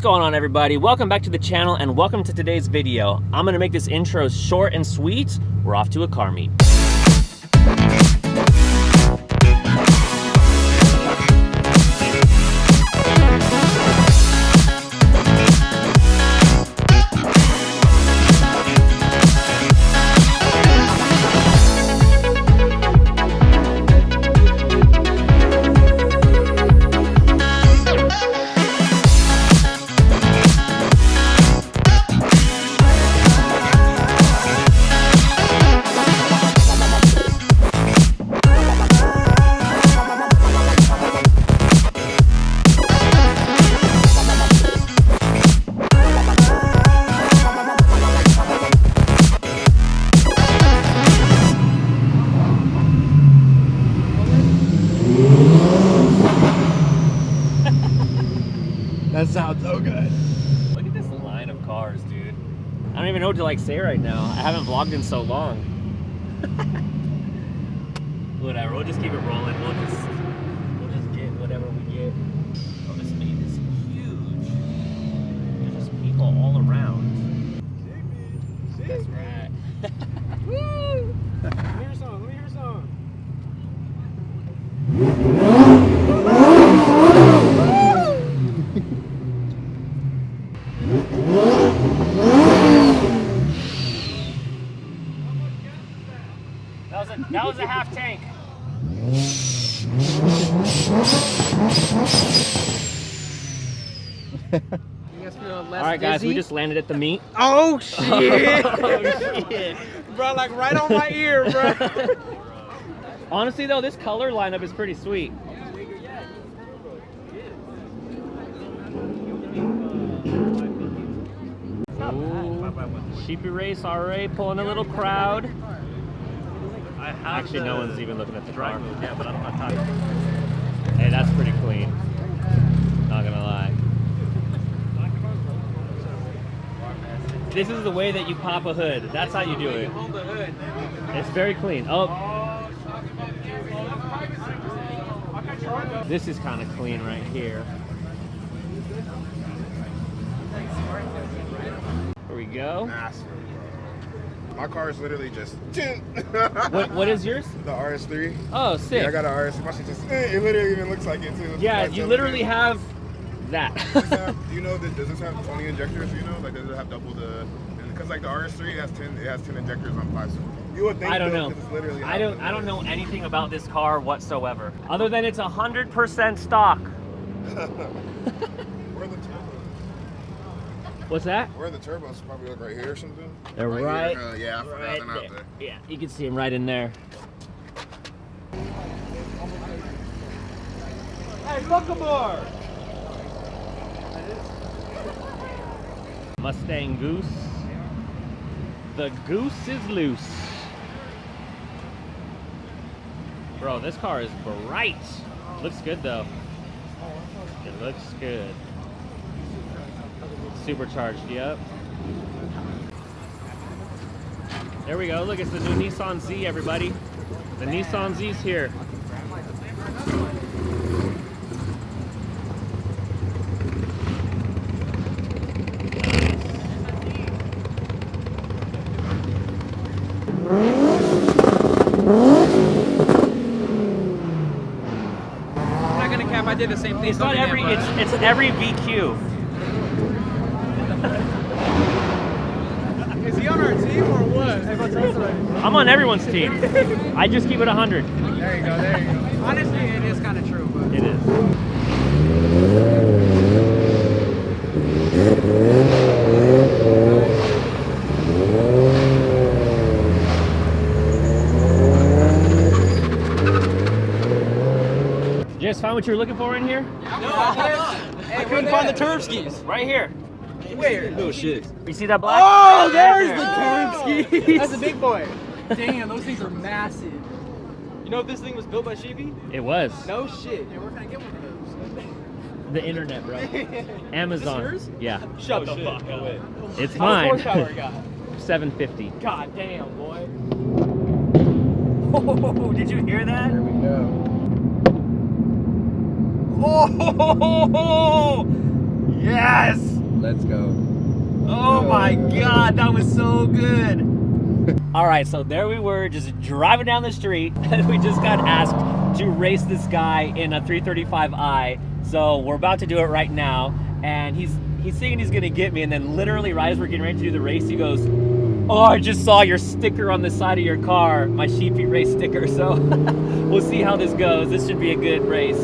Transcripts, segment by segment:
going on, everybody? Welcome back to the channel and welcome to today's video. I'm gonna make this intro short and sweet. We're off to a car meet. That sounds so good. Look at this line of cars, dude. I don't even know what to say right now. I haven't vlogged in so long. Whatever, we'll just keep it rolling. We'll just get whatever we get. Oh, this meet is huge. There's just people all around. That's right. Woo! Let me hear a song. Let me hear a song. That was a half tank. Alright guys, we just landed at the meet. Oh shit! Oh, shit. Bro, like right on my ear, bro. Honestly though, this color lineup is pretty sweet. Sheepey race already pulling a little crowd. Actually, no one's even looking at the car. Yeah, but I'm not tired. Hey, that's pretty clean. Not gonna lie. This is the way that you pop a hood. That's how you do it. It's very clean. Oh. This is kind of clean right here. Here we go. My car is literally just. What is yours? The RS3. Oh, sick. Yeah, I got an RS. My shit just. It literally even looks like it too. Yeah, you literally have that. Do you know that? Does this have 20 injectors? You know, like does it have double the? Because like the RS3 has 10. It has 10 injectors on 5. So you would think. I don't know. It's literally I don't know anything about this car whatsoever, other than it's 100% stock. Where are the turbos? What's that? Where are the turbos? Probably like right here or something. They're right. Yeah, I forgot right them out there. there. Yeah, you can see them right in there. Hey, fuck a bar! Mustang Goose. The goose is loose. Bro, this car is bright. Looks good though. It looks good. Supercharged, yep. There we go. Look, it's the new Nissan Z, everybody. The Nissan Z's here. I'm not gonna cap. I did the same thing. It's not every. It's every VQ. Is he on our team or what? I'm on everyone's team. I just keep it 100. There you go. There you go. Honestly, it is kind of true. But It is. Did you guys find what you were looking for in here? no, I couldn't find the turb skis. Right here. Where? Oh shit. You see that black? Oh, there's Right the there. turb skis. That's a big boy. Damn, those things are massive. You know if this thing was built by Sheepey? It was. No shit. Yeah, where can I get one of those? The internet, bro. Amazon. Is this yours? Yeah. Shut the fuck up. It's How much mine. horsepower it got? 750. God damn, boy. Oh, did you hear that? There we go. Oh, yes! Let's go. Oh my God, that was so good. All right, so there we were just driving down the street and we just got asked to race this guy in a 335i. So we're about to do it right now. And he's saying he's gonna get me, and then literally right as we're getting ready to do the race, he goes, oh, I just saw your sticker on the side of your car, my Sheepey race sticker. So we'll see how this goes. This should be a good race.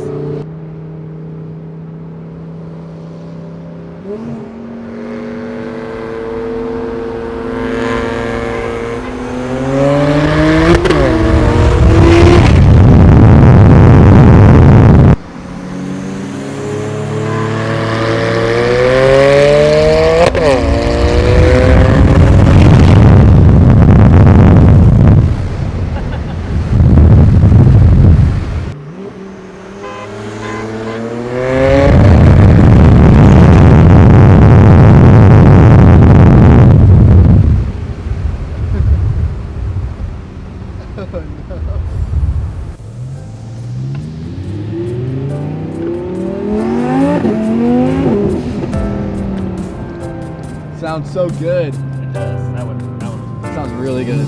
Sounds so good. It does. That one sounds really good.